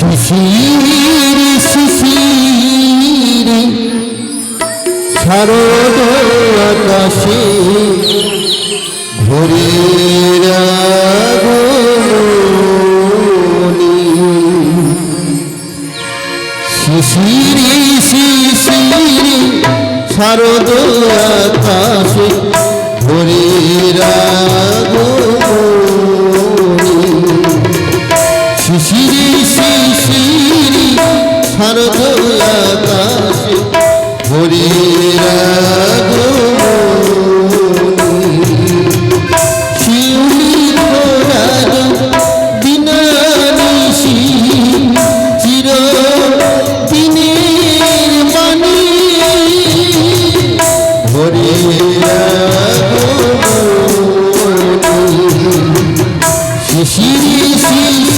শিশির শিশির শারদ আকাশে ভোরের আগমনী শিশির শিশির শারদ আকাশে ভোরের আগমনী শিশির শিশির শারদ আকাশে ভোরের আগমনী শিউলি ধরার দিনানিশি চির দিনের বাণী ভোরের আগমনী শিশির শিশির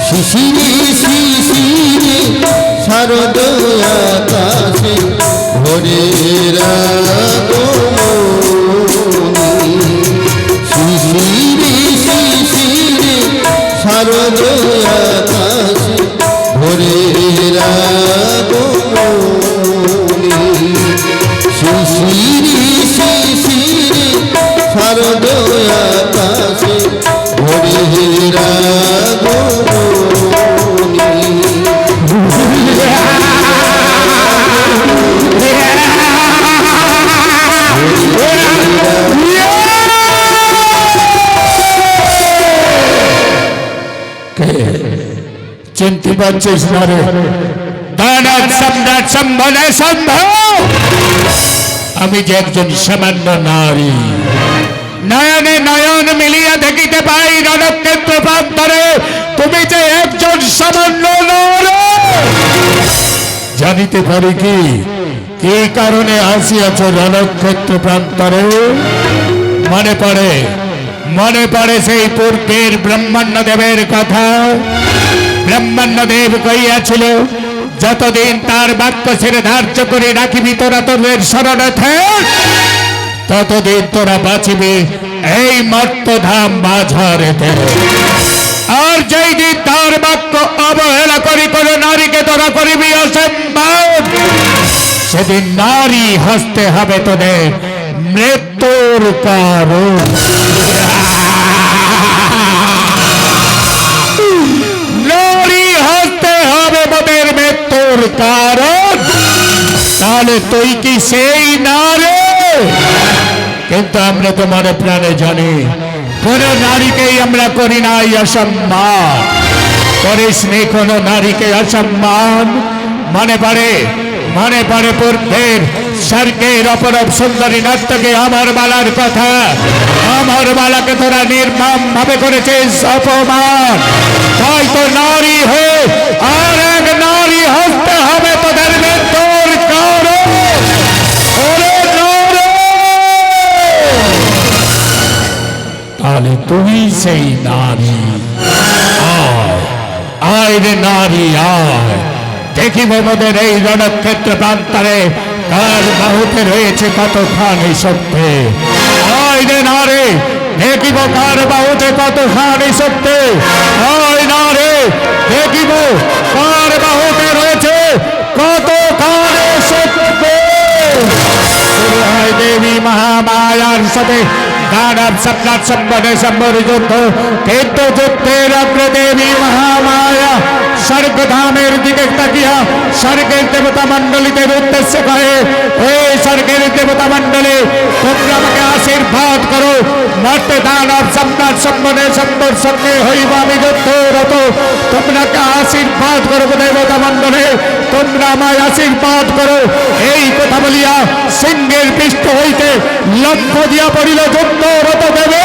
শিশিরে শিশিরে শারদ আকাশে ভোরের আগমনী শিশিরে শিশিরে শারদ আকাশে ভোরের আগমনী শিশিরে শিশিরে শারদ আকাশে ভোরের চিনতে পারছিস না রে? দানব সম্রাট সম্বলে সম্ভব আমি যে একজন সামান্য নারী, নয়নে নয়ন মিলিয়া দেখিতে পাই রণক্ষেত্র প্রান্তরে তুমি যে একজন সামান্য নারী। জানিতে পারি কি কি কারণে আসিয়াছ রণক্ষেত্র প্রান্তরে? মনে পড়ে সেই পূর্বের ব্রহ্মাণ্ড দেবের কথা। ব্রহ্মাণ্ড দেব কইয়াছিল, যতদিন তার বাক্য ছেড়ে ধার্য করে রাখিবি তোরা তোদের শরণে থাক, ততদিন তোরা বাঁচিবি এই মর্তধাম বাঝারেতে। আর যেই দিন তার বাক্য অবহেলা করি কোনো নারীকে তোরা করিবি অসম্মান, সেদিন নারী হস্তে হবে তোদের মৃত্যুর কারণ। নারী হস্তে হবে তোদের মৃত্যুর কারণ। তাহলে তুই কি সেই নারী? কিন্তু আমরা তো মনে প্রাণে জানি কোন নারীকেই আমরা করি নাই অসম্মান। করিস নি কোন নারীকে অসম্মান। মনে পড়ে পূর্বের স্বর্গের অপরূপ সুন্দরী নাট্যকে আমার বালার কথা। আমার বালাকে তোরা নির্মম ভাবে করেছিস অপমান। তাই তো নারী হয়ে আর এক নারী হতে হবে তোদের মৃত্যুর কারণ। তাহলে তুমি সেই নারী। আয় রে নারী আয়, দেখিব মোদের এই রণক্ষেত্র প্রান্তরে কার বাহুতে রয়েছে কতখানি শক্তি। আয় রে নারী, দেখিব কার বাহুতে কতখানি শক্তি। আয় নারী, দেখিব কার বাহুতে রয়েছে কতখানি শক্তি। দেবী মহামায়ার সাথে দানব সম্রাট সম্বনে সম্বরে যুদ্ধ। কিন্তু যুদ্ধের অগ্রে দেবী মহামায়া স্বর্গধামের দিকে তাকিয়া স্বর্গের দেবতা মণ্ডলীদের উদ্দেশ্যে কহে, এই স্বর্গের দেবতা মণ্ডলী, তোমরা আমাকে আশীর্বাদ করো। মর্তে দানব সম্রাট সম্বনে সম্বর সঙ্গে হইব আমি যুদ্ধরত। তোমরাকে আশীর্বাদ করো দেবতা মণ্ডলী, তোমরা আমায় আশীর্বাদ করো। এই কথা বলিয়া সিংহের পৃষ্ঠ হইতে লক্ষ্য দিয়া পড়িল যুদ্ধরত দেবে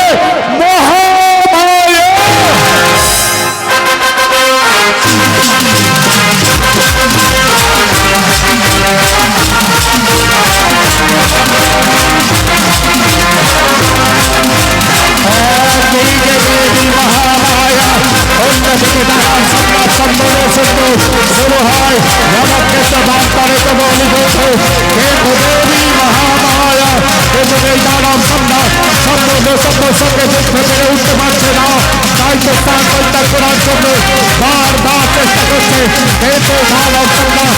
থেকে তারা সম্রাট সম্মেলন শুরু হয়। রণক্ষেত্র বার্তারে তব অনুভূত কিন্তু দেবী মহামায়া এই দানব সম্রাট সম্পূর্ণ সঙ্গে যুদ্ধ করে উঠতে পারছে না। তাই তো স্থান পরিত্যাগ করার জন্য বারবার চেষ্টা করছে কিন্তু দানব সম্রাট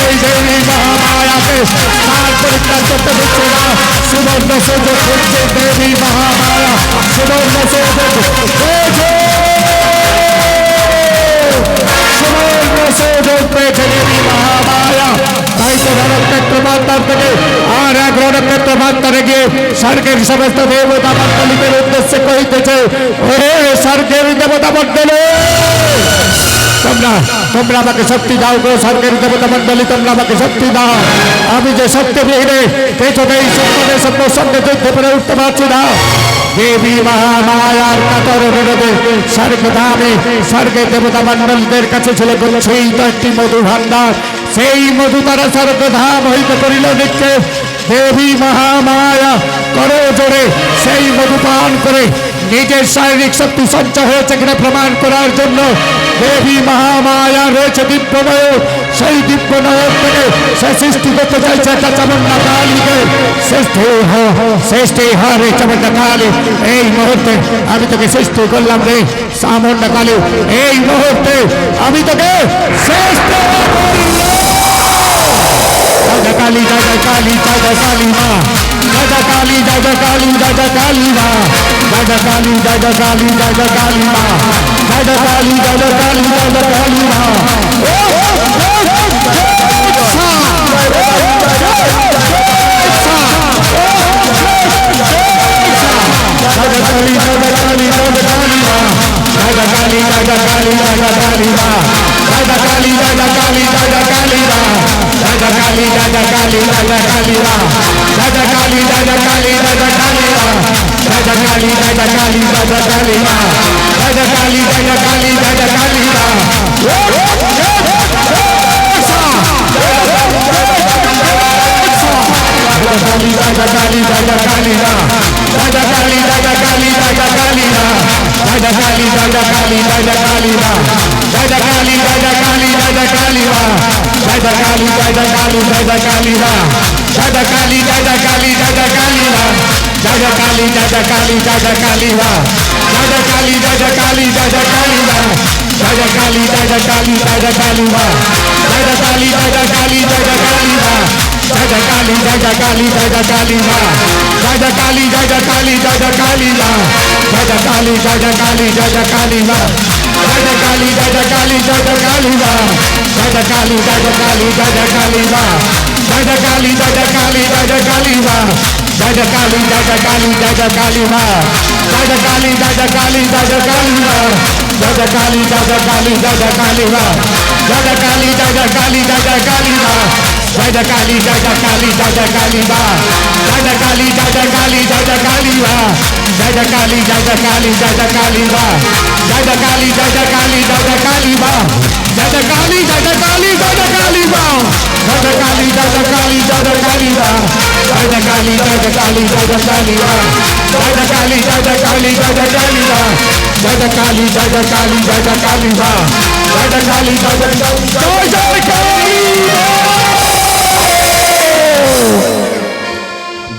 এই দেবী মহামায়াকে স্থান পরিত্যাগ করতে দিচ্ছে না। সুবর্ণ সুযোগ হচ্ছে দেবী মহামায়া, সুবর্ণ সুযোগ পেয়েছে দেবী মহামায়া। তাই তো রণক্ষেত্র বার্তার থেকে আর এক রণক্ষেত্র বার্তারে গিয়ে স্বর্গের সমস্ত দেবতা মণ্ডলীদের উদ্দেশ্যে কহিতেছে, ওরে স্বর্গের দেবতা মণ্ডলী, তোমরা আমাকে শক্তি দাও গো। স্বর্গের দেবতা মণ্ডলী, তোমরা আমাকে শক্তি দাও। আমি যে শক্তি বিহীনে পেছনে সম্মানের সঙ্গে যুদ্ধ করে উঠতে পারছি না। দেবী মহামায়ার কাতর বিরোধে স্বর্গধামে স্বর্গের দেবতা মণ্ডলীদের কাছে ছিল গচ্ছিত একটি মধু ভাণ্ডার। সেই মধু তারা স্বর্গধাম হইতে করিল নিক্ষেপ। দেবী মহামায়া করো জোরে সেই মধু পান করে নিজের শারীরিক শক্তি সঞ্চয় হয়েছে কিনা প্রমাণ করার জন্য দেবী মহামায়া রয়েছে দিব্যময়। সেই দিব্যনয়ন থেকে সে সৃষ্টি করতে চাইছে একটা চামুন্ডা কালীকে। সৃষ্টি হরে চামুন্ডা কালী, এই মুহূর্তে আমি তোকে সৃষ্টি করলাম রে চামুন্ডা কালী। এই মুহূর্তে আমি তোকে সৃষ্টি জয় কালী জয় কালী জয় কালী মা, জয় কালী জয় কালী জয় কালী মা, জয় কালী জয় কালী জয় কালী মা, জয় কালী জয় কালী জয় কালী মা।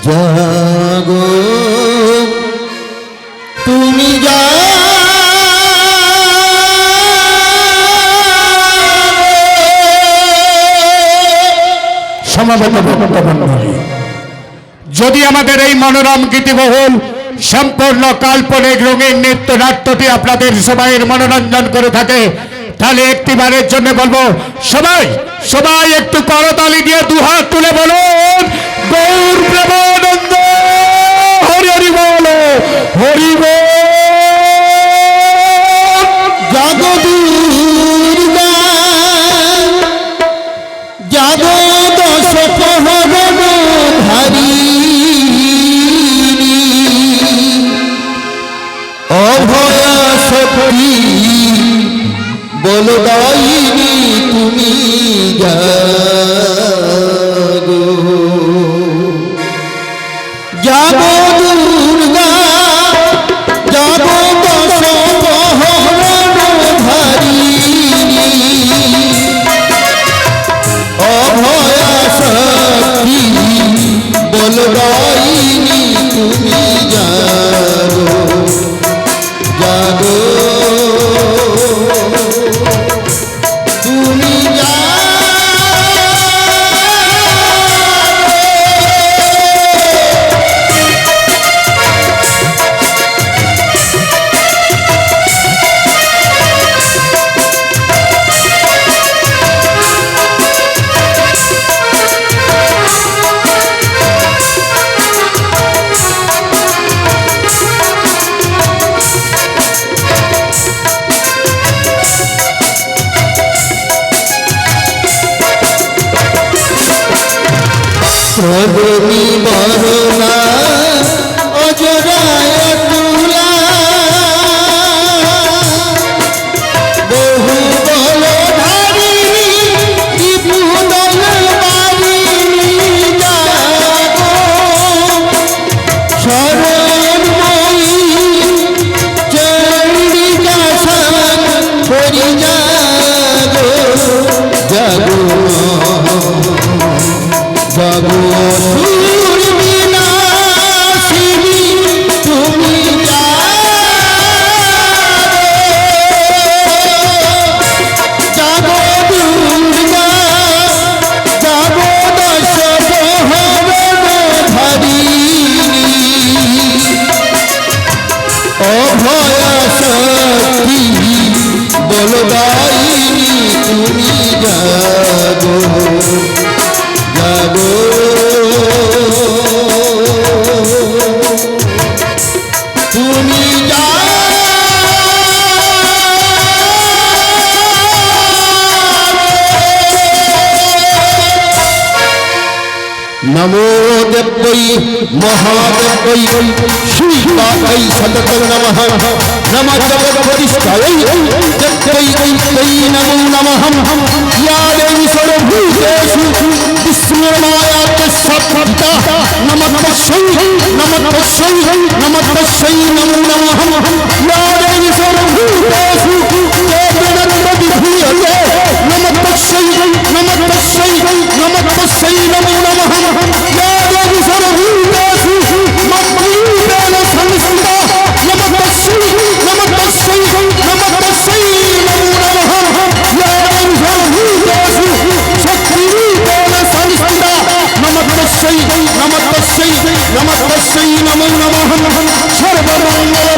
জাগো তুমি সমবেত ভক্তমণ্ডলী, যদি আমাদের এই মনোরম গীতিবহুল সম্পূর্ণ কাল্পনিক রঙিন নৃত্য নাট্যটি আপনাদের সবাইয়ের মনোরঞ্জন করে থাকে, তাহলে একটিবারের জন্য বলবো সবাই একটু করতালি দিয়ে দুহাত তুলে বলুন গৌর প্রেমানন্দ হরি হরি বল হরি বল। জাগো দুর্গা জাগো দশ প্রহরণ ধারিণী অভয়া শক্তি বলদায়িনী তুমি জাগো জাগো দুর্গা জাগো দশ মহাদেবৈ শ্রীকাयै সততং নমঃ নমঃ জগৎপ্রতিষ্ঠাयै জগৎপ্রতিষ্ঠাयै নমো নমঃ ইয়া দেবী সর্বভূতেষু বিষ্ণুর্মায়াত্মা নমঃ তস্যৈ নমঃ তস্যৈ নমঃ তস্যৈ নমো নমঃ ইয়া দেবী সর্বভূতেষু দেবীনন্দবিধূয়তে নমঃ তস্যৈ নমঃ তস্যৈ নমঃ তস্যৈ নমো নমঃ ইয়া দেবী সর্বভূতেষু মদ্রূপেণ সংস্থিতা নমঃ তস্যৈ নমঃ তস্যৈ নমঃ তস্যৈ নমো নমঃ ইয়া দেবী সর্বভূতেষু শক্তিরূপেণ সংস্থিতা নমঃ তস্যৈ নমঃ তস্যৈ নমঃ তস্যৈ নমো নমঃ সর্বমঙ্গল